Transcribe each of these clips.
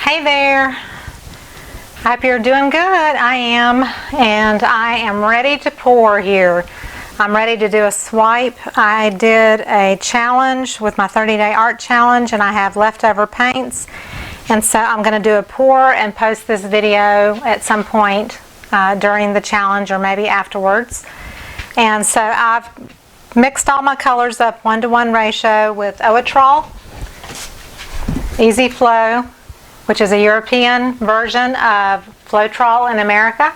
Hey there, I hope you're doing good. I am, and I am ready to pour here. I'm ready to do a swipe. I did a challenge with my 30-day art challenge, and I have leftover paints, and so I'm going to do a pour and post this video at some point during the challenge or maybe afterwards. And so I've mixed all my colors up 1-to-1 ratio with Owatrol Easy Flow, which is a European version of Floetrol in America.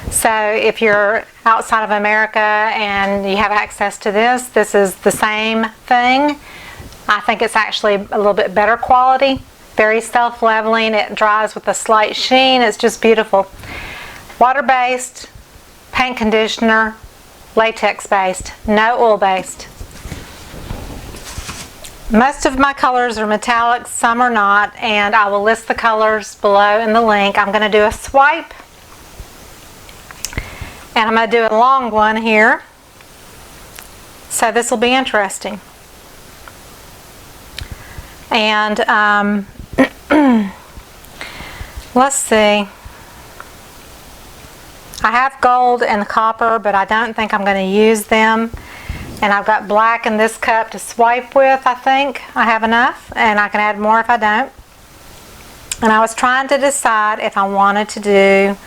So if you're outside of America and you have access to this, this is the same thing. I think it's actually a little bit better quality. Very self-leveling. It dries with a slight sheen. It's just beautiful. Water-based, paint conditioner, latex-based, no oil-based. Most of my colors are metallics, some are not, and I will list the colors below in the link. I'm going to do a swipe, and I'm going to do a long one here, so this will be interesting. And let's see. I have gold and copper, but I don't think I'm going to use them. And I've got black in this cup to swipe with. I think I have enough, and I can add more if I don't. And I was trying to decide if I wanted to do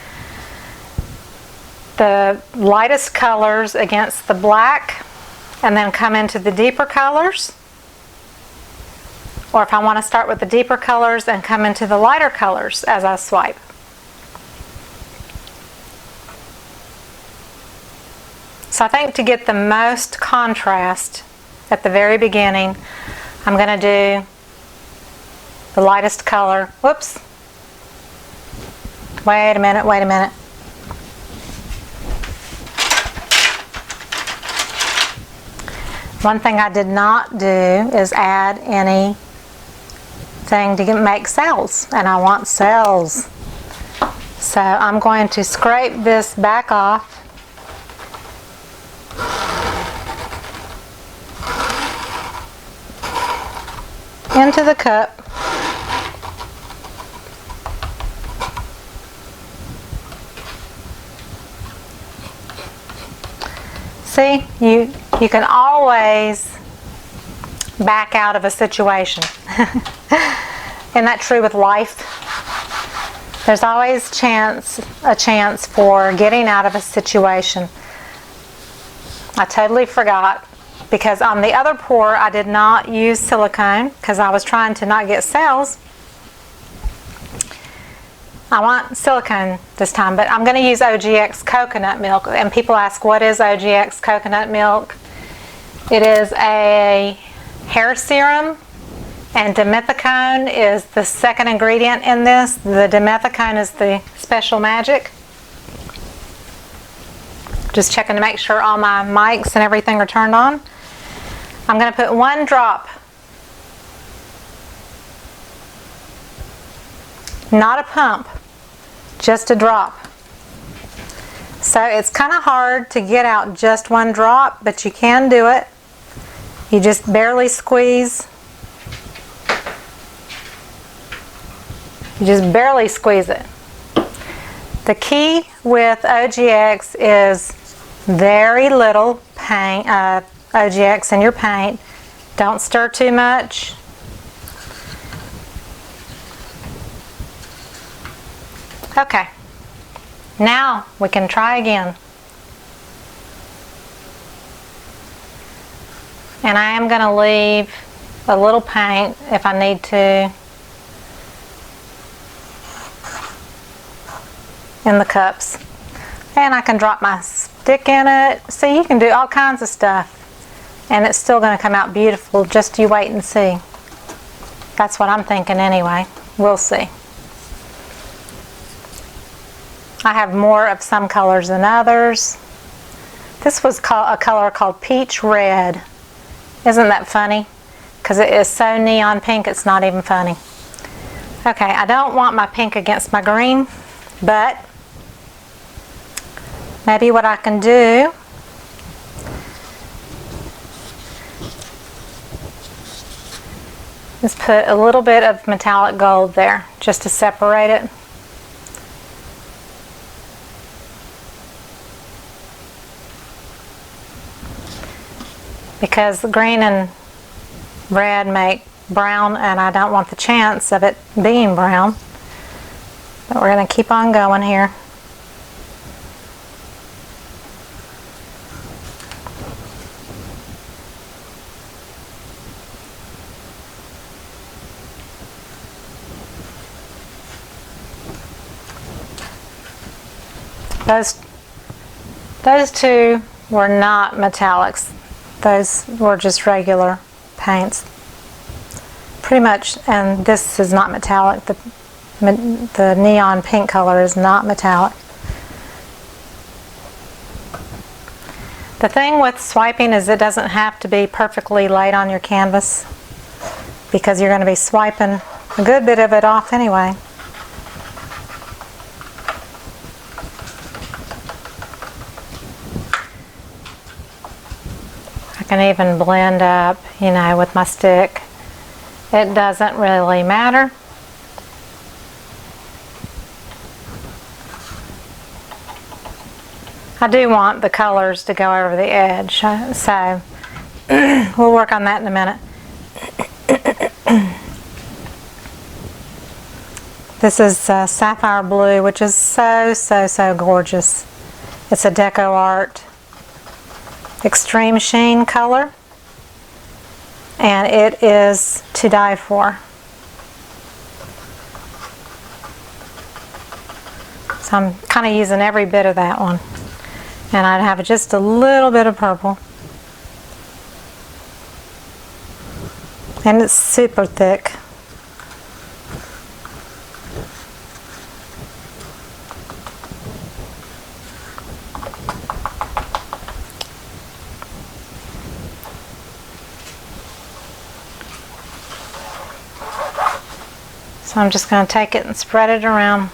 the lightest colors against the black and then come into the deeper colors, or if I want to start with the deeper colors and come into the lighter colors as I swipe. So I think to get the most contrast at the very beginning, I'm going to do the lightest color. Whoops. Wait a minute, wait a minute. One thing I did not do is add anything to make cells, and I want cells. So I'm going to scrape this back off into the cup. See, you can always back out of a situation. Isn't that true with life? There's always a chance for getting out of a situation. I totally forgot, because on the other pour I did not use silicone because I was trying to not get cells. I want silicone this time, but I'm going to use OGX coconut milk. And people ask, what is OGX coconut milk? It is a hair serum, and dimethicone is the second ingredient in this. The dimethicone is the special magic. Just checking to make sure all my mics and everything are turned on. I'm going to put 1 drop. Not a pump, just a drop. So it's kind of hard to get out just 1 drop, but you can do it. You just barely squeeze. You just barely squeeze it. The key with OGX is very little paint, OGX in your paint. Don't stir too much. Okay, now we can try again. And I am going to leave a little paint if I need to in the cups. And I can drop my stick in it. See, you can do all kinds of stuff, and it's still going to come out beautiful. Just you wait and see. That's what I'm thinking anyway. We'll see. I have more of some colors than others. This was a color called Peach Red. Isn't that funny? Because it is so neon pink, it's not even funny. Okay, I don't want my pink against my green, but maybe what I can do Just put a little bit of metallic gold there just to separate it. Because the green and red make brown, and I don't want the chance of it being brown. But we're going to keep on going here. Those two were not metallics. Those were just regular paints. Pretty much, and this is not metallic. The neon pink color is not metallic. The thing with swiping is it doesn't have to be perfectly laid on your canvas, because you're going to be swiping a good bit of it off anyway. I can even blend up, you know, with my stick. It doesn't really matter. I do want the colors to go over the edge, so we'll work on that in a minute. This is Sapphire Blue, which is so gorgeous. It's a DecoArt Extreme Sheen color, and it is to die for. So I'm kind of using every bit of that one, and I'd have just a little bit of purple, and it's super thick. So I'm just going to take it and spread it around.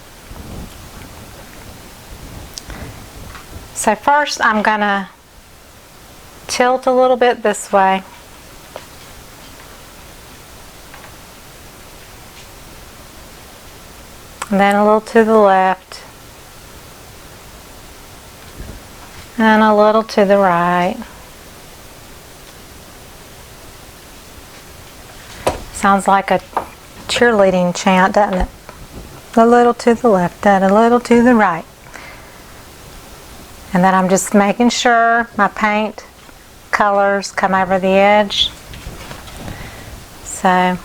So first I'm going to tilt a little bit this way. And then a little to the left. And a little to the right. Sounds like a cheerleading chant, doesn't it? A little to the left and a little to the right. And then I'm just making sure my paint colors come over the edge. So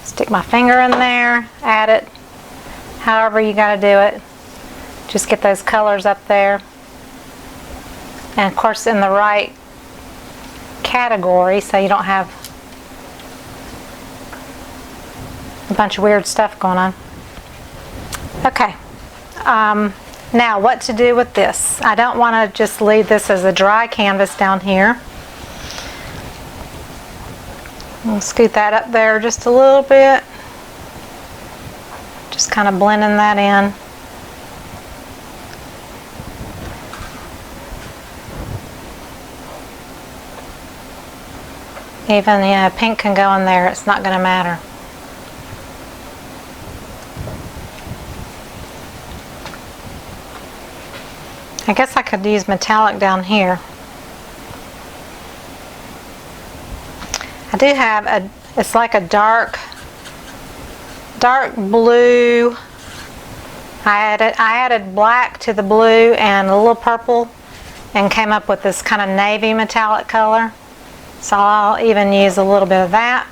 stick my finger in there, add it, however you got to do it. Just get those colors up there. And of course in the right category, so you don't have a bunch of weird stuff going on. Okay, now what to do with this? I don't want to just leave this as a dry canvas down here. I'll scoot that up there just a little bit. Just kind of blending that in. Even, yeah, pink can go in there, it's not going to matter. I guess I could use metallic down here. I do have it's like a dark blue. I added black to the blue and a little purple and came up with this kind of navy metallic color. So I'll even use a little bit of that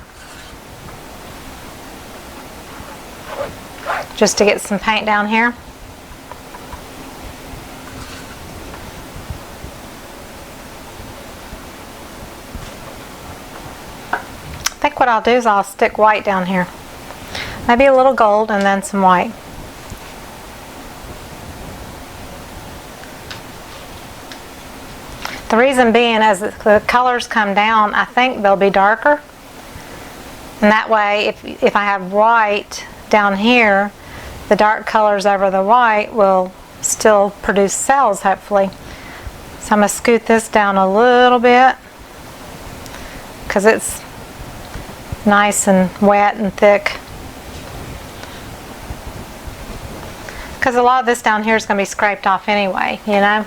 just to get some paint down here. I think what I'll do is I'll stick white down here. Maybe a little gold and then some white. The reason being, as the colors come down, I think they'll be darker. And that way, if I have white down here, the dark colors over the white will still produce cells, hopefully. So I'm going to scoot this down a little bit, because it's nice and wet and thick. Because a lot of this down here is going to be scraped off anyway, you know.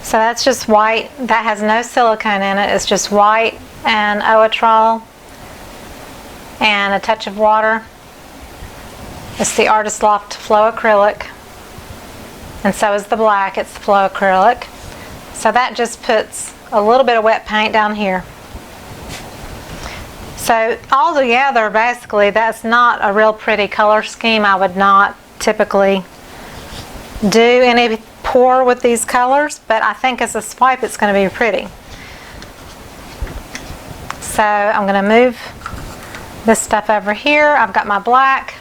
So that's just white. That has no silicone in it. It's just white and Owatrol and a touch of water. It's the Artist Loft Flow Acrylic. And so is the black. It's the Flow Acrylic. So that just puts a little bit of wet paint down here. So all together, basically, that's not a real pretty color scheme. I would not typically do any pour with these colors, but I think as a swipe it's going to be pretty. So I'm going to move this stuff over here. I've got my black.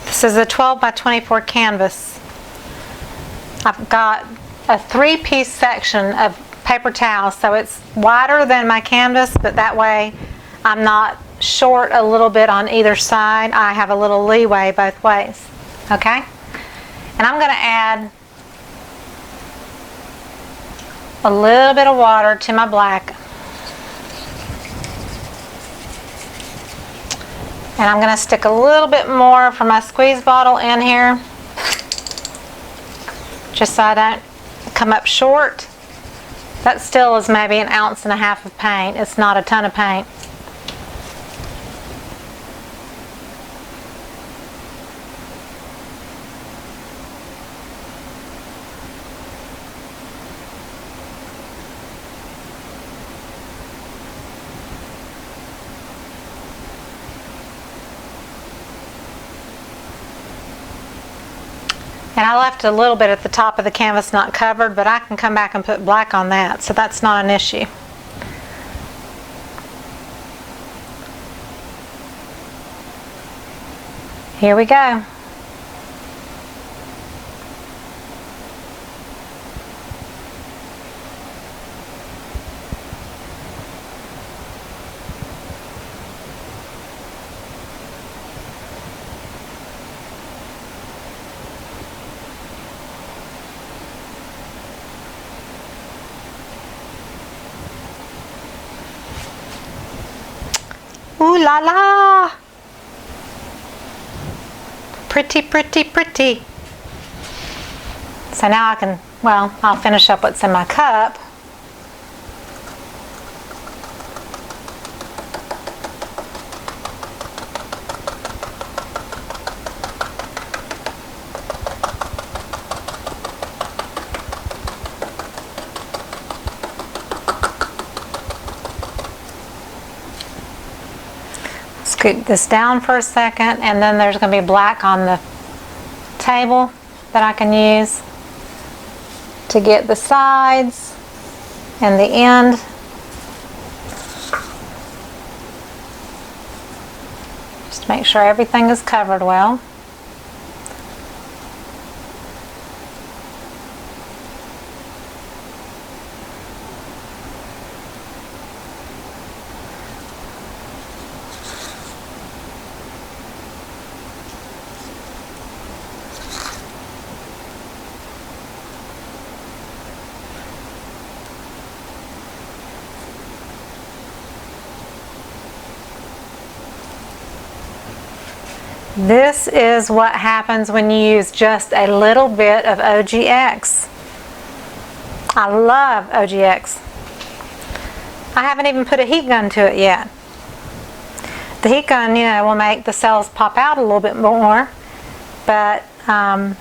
This is a 12 by 24 canvas. I've got a 3-piece section of paper towel, so it's wider than my canvas, but that way I'm not short a little bit on either side. I have a little leeway both ways. Okay? And I'm going to add a little bit of water to my black. And I'm going to stick a little bit more from my squeeze bottle in here, just so I don't come up short. That still is maybe 1.5 ounces of paint. It's not a ton of paint. And I left a little bit at the top of the canvas not covered, but I can come back and put black on that, so that's not an issue. Here we go. Ooh la la! Pretty, pretty, pretty. So now I can, well, I'll finish up what's in my cup. Scoop this down for a second, and then there's going to be black on the table that I can use to get the sides and the end. Just to make sure everything is covered well. This is what happens when you use just a little bit of OGX. I love OGX. I haven't even put a heat gun to it yet. The heat gun, you know, will make the cells pop out a little bit more, but that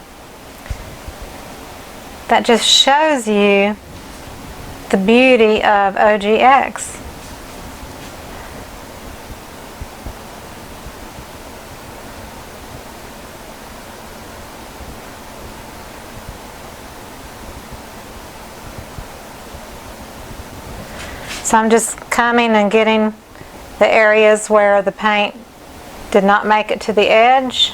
just shows you the beauty of OGX. So I'm just coming and getting the areas where the paint did not make it to the edge.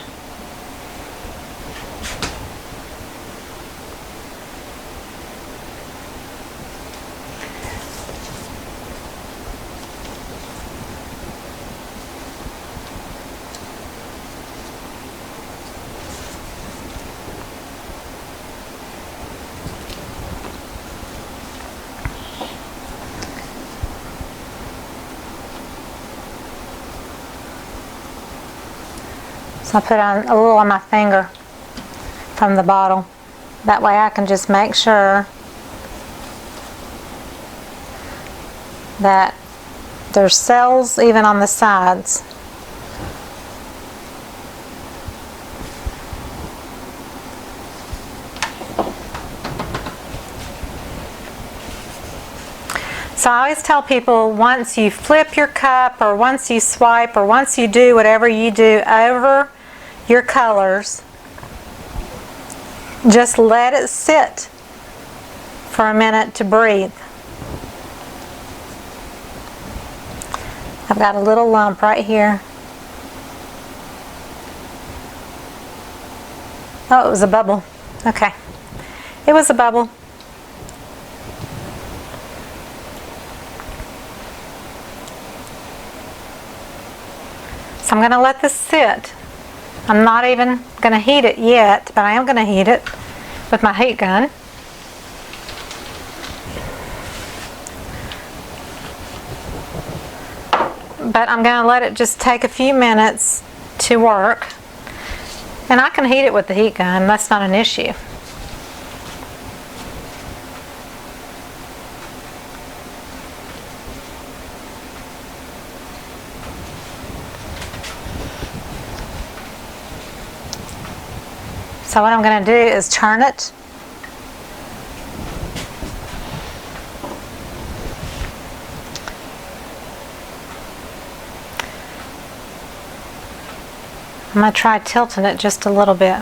So I put on a little on my finger from the bottle. That way I can just make sure that there's cells even on the sides. So I always tell people, once you flip your cup or once you swipe or once you do whatever you do over your colors, just let it sit for a minute to breathe. I've got a little lump right here. Oh, it was a bubble. Okay. It was a bubble. So I'm going to let this sit. I'm not even going to heat it yet, but I am going to heat it with my heat gun. But I'm going to let it just take a few minutes to work. And I can heat it with the heat gun. That's not an issue. So what I'm going to do is turn it. I'm going to try tilting it just a little bit.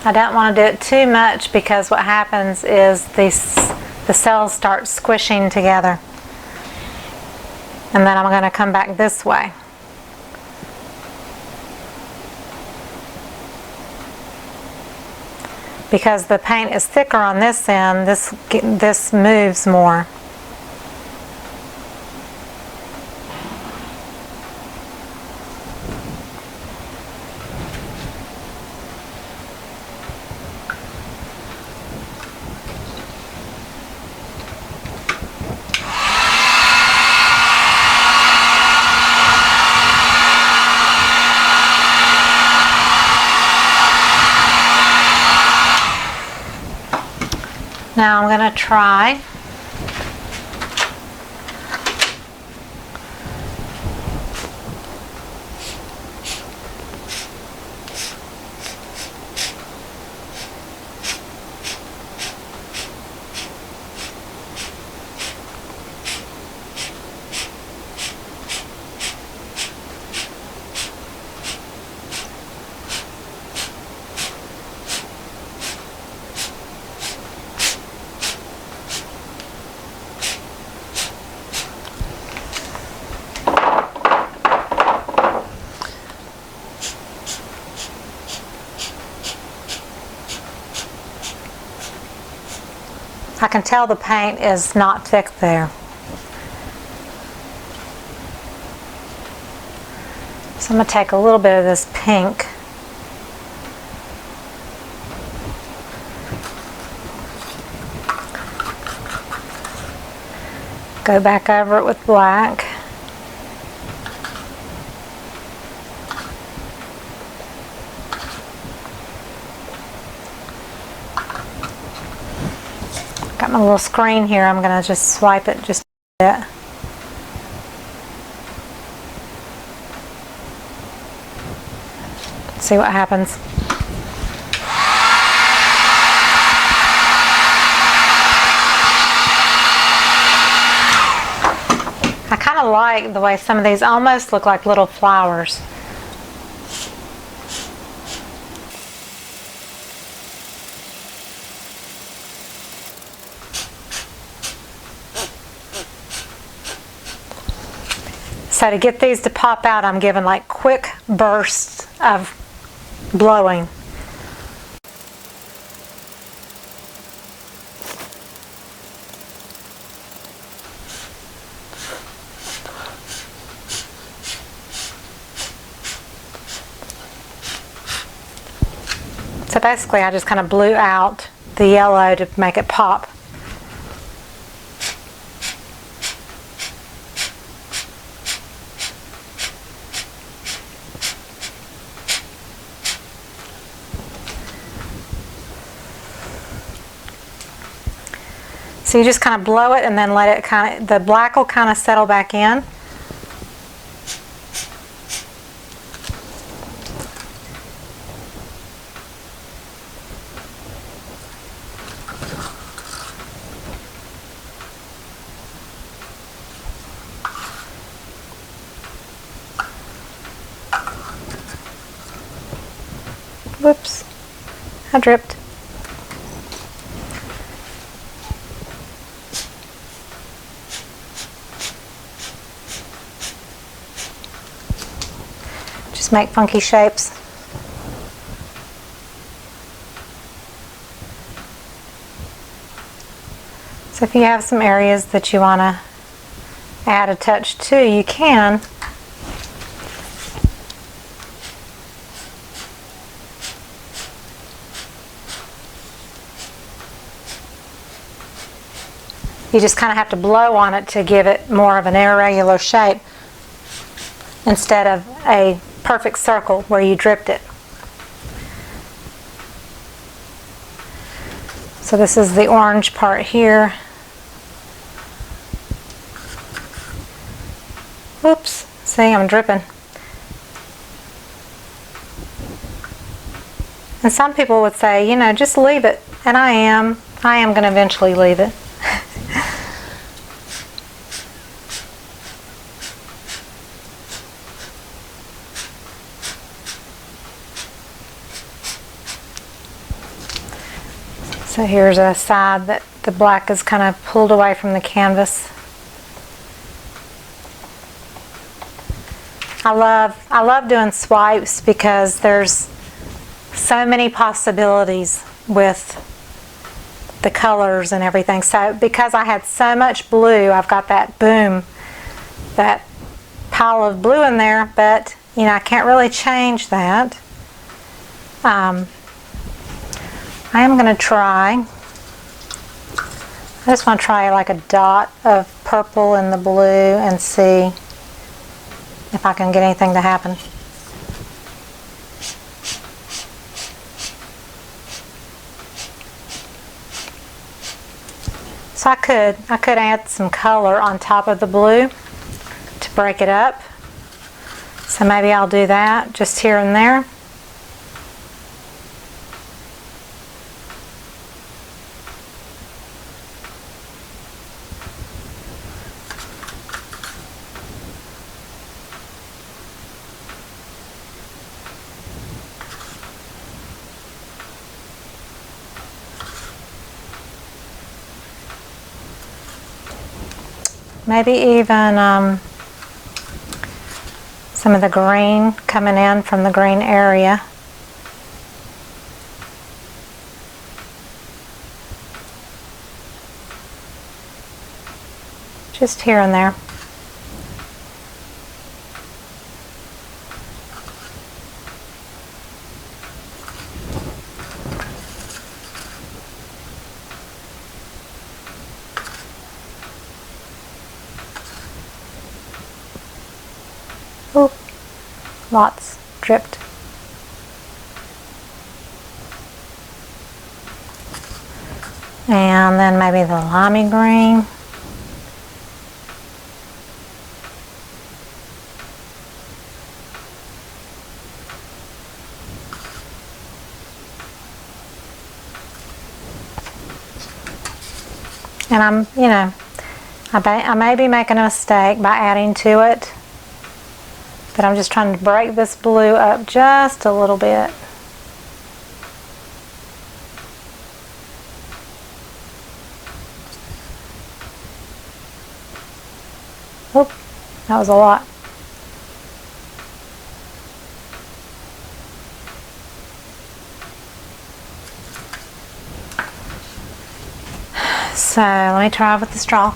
I don't want to do it too much because what happens is the cells start squishing together. And then I'm going to come back this way. Because the paint is thicker on this end, this moves more. Now I'm going to try I can tell the paint is not thick there. So I'm going to take a little bit of this pink. Go back over it with black. Got my little screen here. I'm going to just swipe it just a bit. See what happens. I kind of like the way some of these almost look like little flowers. So to get these to pop out, I'm giving like quick bursts of blowing. So basically I just kind of blew out the yellow to make it pop. So you just kind of blow it and then let it the black will kind of settle back in. Whoops, I dripped. Just make funky shapes. So if you have some areas that you want to add a touch to, you can. You just kind of have to blow on it to give it more of an irregular shape instead of a perfect circle where you dripped it. So this is the orange part here. Whoops, see, I'm dripping. And some people would say, you know, just leave it. And I am going to eventually leave it. So here's a side that the black is kind of pulled away from the canvas. I love doing swipes because there's so many possibilities with the colors and everything. So because I had so much blue, I've got that boom, that pile of blue in there, but you know, I can't really change that. I am going to try, I just want to try like a dot of purple in the blue and see if I can get anything to happen. So I could add some color on top of the blue to break it up. So maybe I'll do that just here and there. Maybe even some of the green coming in from the green area. Just here and there. Oh, lots dripped. And then maybe the limey green. And you know, I may be making a mistake by adding to it. But I'm just trying to break this blue up just a little bit. Oh, that was a lot. So let me try with the straw.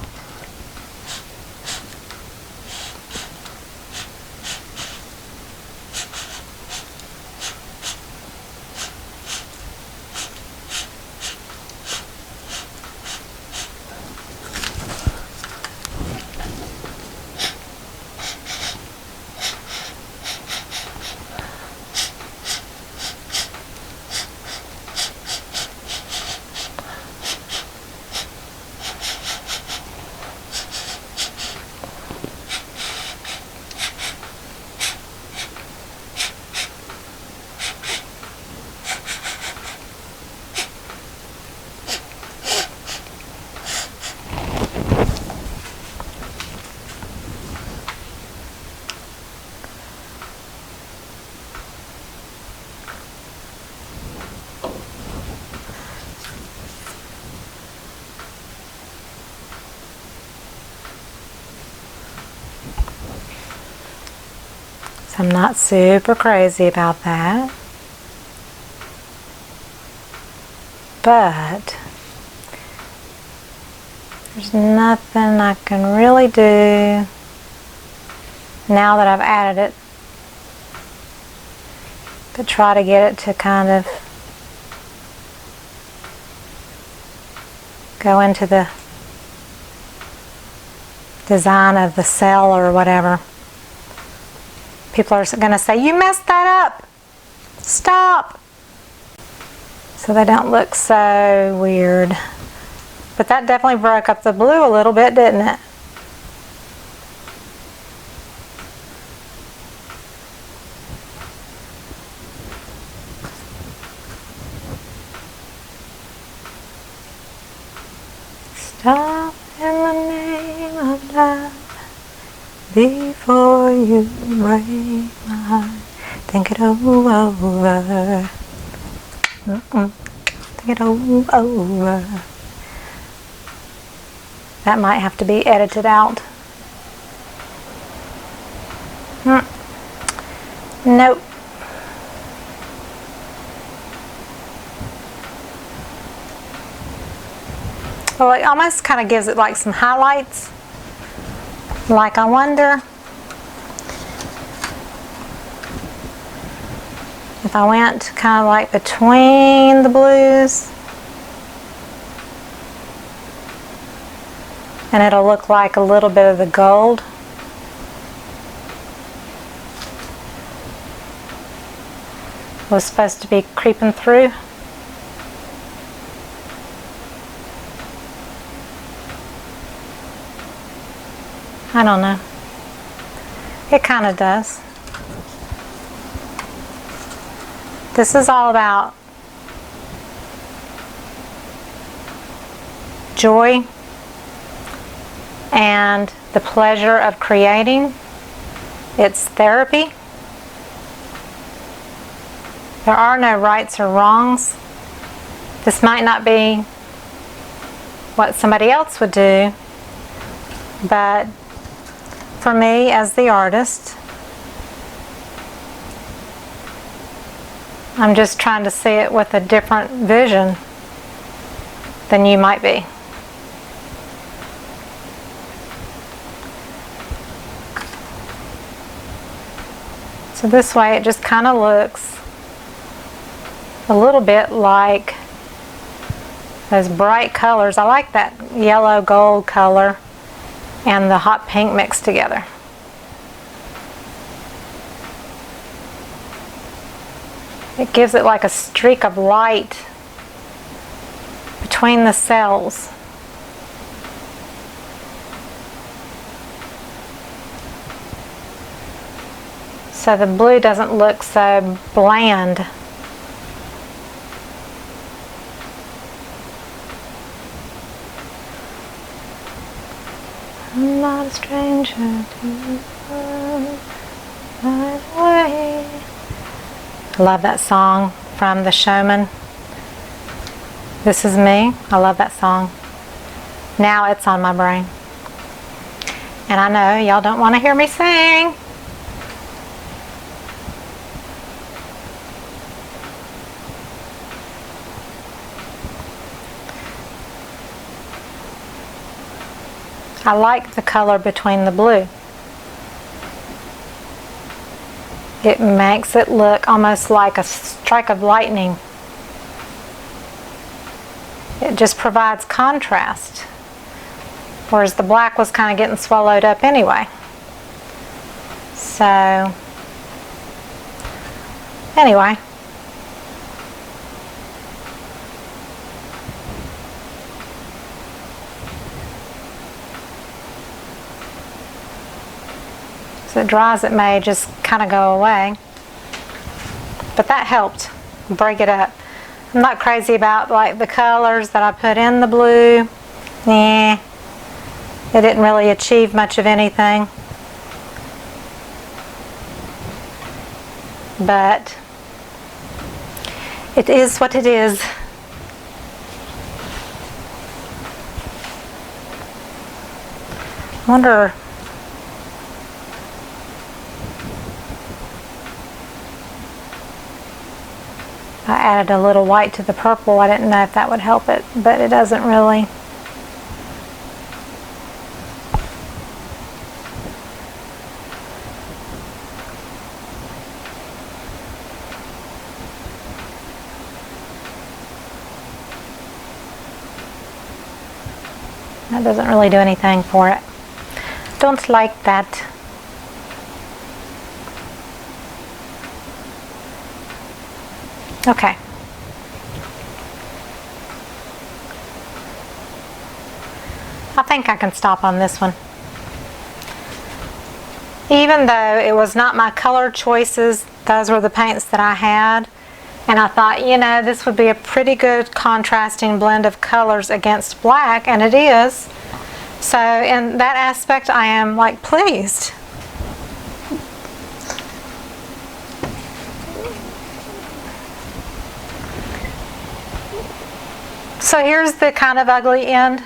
So I'm not super crazy about that. But there's nothing I can really do now that I've added it to try to get it to kind of go into the design of the cell or whatever. People are going to say, "You messed that up. Stop." So they don't look so weird. But that definitely broke up the blue a little bit, didn't it? Stop in the name of love before you break my heart. Think it over. Think it over. That might have to be edited out. Nope. Well, it almost kind of gives it like some highlights. Like, I wonder if I went kind of like between the blues, and it'll look like a little bit of the gold. Was supposed to be creeping through. I don't know. It kind of does. This is all about joy and the pleasure of creating. It's therapy. There are no rights or wrongs. This might not be what somebody else would do, but for me as the artist, I'm just trying to see it with a different vision than you might be. So this way it just kind of looks a little bit like those bright colors. I like that yellow gold color and the hot pink mixed together. It gives it like a streak of light between the cells. So the blue doesn't look so bland. I'm not a stranger to love right away. I love that song from The Showman. This Is Me. I love that song. Now it's on my brain. And I know y'all don't want to hear me sing. I like the color between the blue. It makes it look almost like a strike of lightning. It just provides contrast, whereas the black was kind of getting swallowed up anyway. So, anyway. As it dries, it may just kind of go away. But that helped break it up. I'm not crazy about like the colors that I put in the blue. It didn't really achieve much of anything. But it is what it is. I wonder I added a little white to the purple. I didn't know if that would help it, but it doesn't really. That doesn't really do anything for it. Don't like that. Okay. I think I can stop on this one. Even though it was not my color choices, those were the paints that I had. And I thought, you know, this would be a pretty good contrasting blend of colors against black, and it is. So in that aspect, I am like pleased. So here's the kind of ugly end,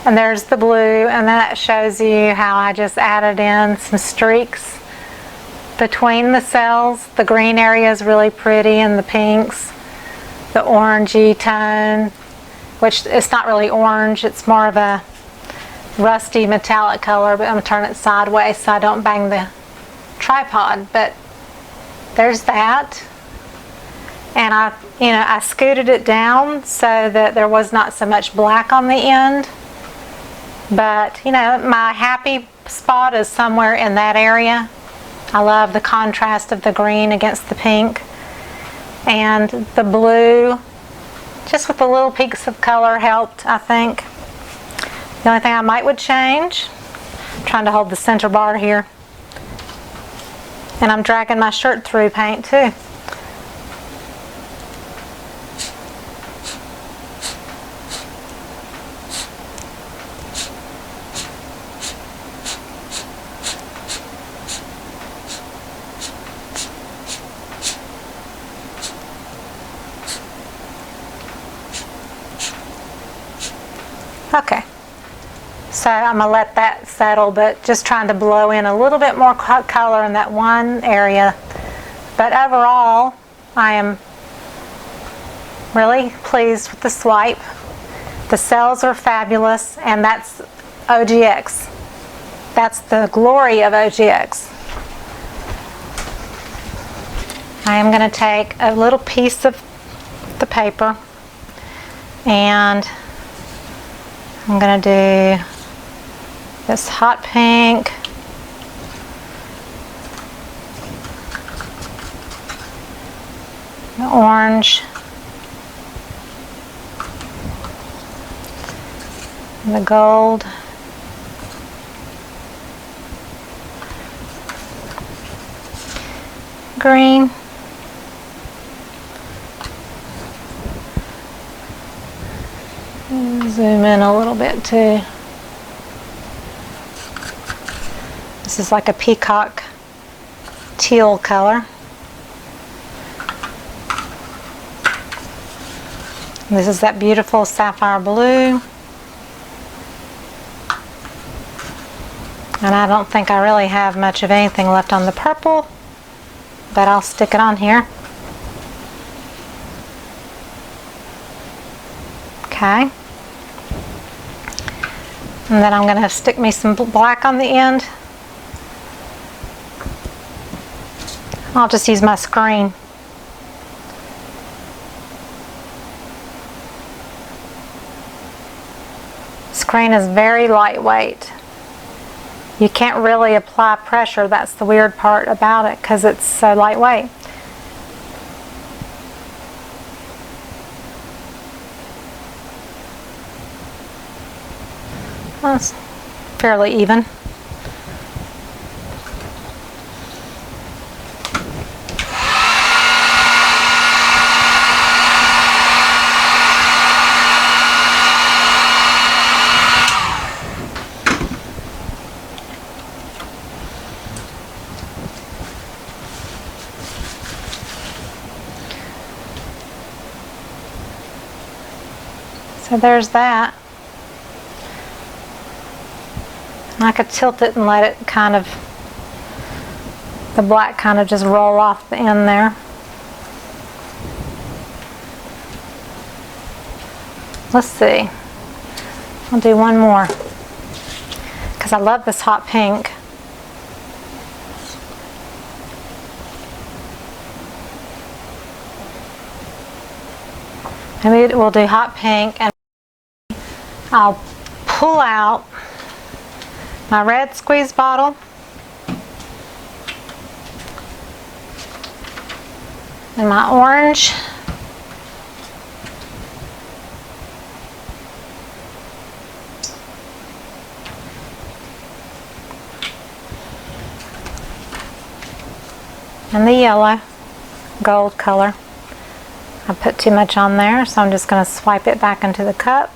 and there's the blue, and that shows you how I just added in some streaks between the cells. The green area is really pretty, and the pinks, the orangey tone, which it's not really orange, it's more of a rusty metallic color, but I'm going to turn it sideways so I don't bang the tripod. But there's that. And I scooted it down so that there was not so much black on the end. But, you know, my happy spot is somewhere in that area. I love the contrast of the green against the pink. And the blue, just with the little peaks of color, helped, I think. The only thing I might would change, I'm trying to hold the center bar here. And I'm dragging my shirt through paint too. Okay, so I'm going to let that settle, but just trying to blow in a little bit more color in that one area. But overall, I am really pleased with the swipe. The cells are fabulous, and that's OGX. That's the glory of OGX. I am going to take a little piece of the paper, and I'm going to do this hot pink, the orange, the gold, green, zoom in a little bit too. This is like a peacock teal color. This is that beautiful sapphire blue. And I don't think I really have much of anything left on the purple, but I'll stick it on here. Okay. And then I'm going to stick me some black on the end. I'll just use my screen. Screen is very lightweight. You can't really apply pressure. That's the weird part about it, because it's so lightweight. Well, it's fairly even. So there's that. I could tilt it and let it kind of, the black kind of just roll off the end there. Let's see. I'll do one more because I love this hot pink. Maybe we'll do hot pink, and I'll pull out my red squeeze bottle and my orange. And the yellow, gold color. I put too much on there, so I'm just going to swipe it back into the cup.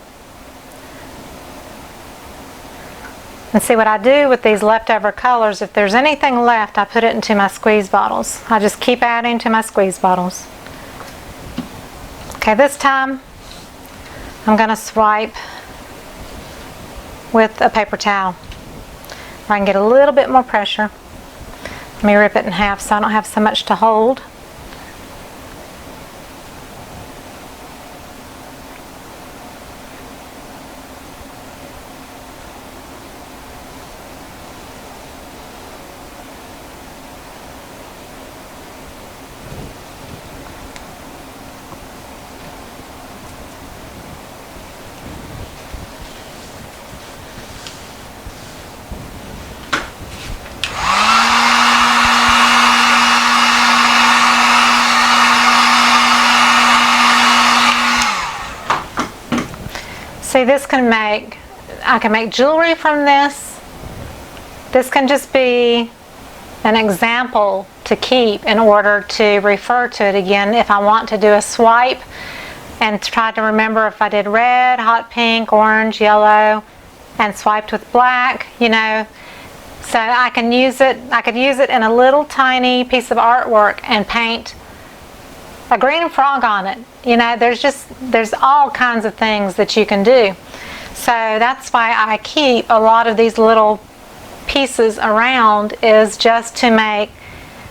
And see what I do with these leftover colors, if there's anything left, I put it into my squeeze bottles. I just keep adding to my squeeze bottles. Okay, this time I'm going to swipe with a paper towel where I can get a little bit more pressure. Let me rip it in half so I don't have so much to hold. See, this can make, I can make jewelry from this. This can just be an example to keep in order to refer to it again if I want to do a swipe and try to remember if I did red, hot pink, orange, yellow, and swiped with black, you know. So I can use it, I could use it in a little tiny piece of artwork and paint a green frog on it. You know, there's all kinds of things that you can do. So that's why I keep a lot of these little pieces around, is just to make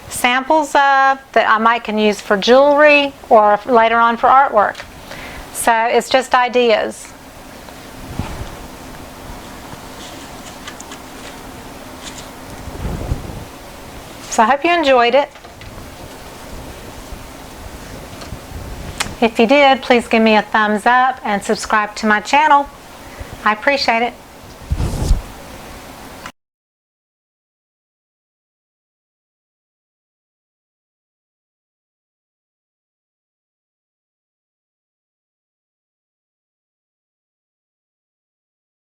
samples of that I might can use for jewelry or later on for artwork. So it's just ideas. So I hope you enjoyed it. If you did, please give me a thumbs up and subscribe to my channel. I appreciate it.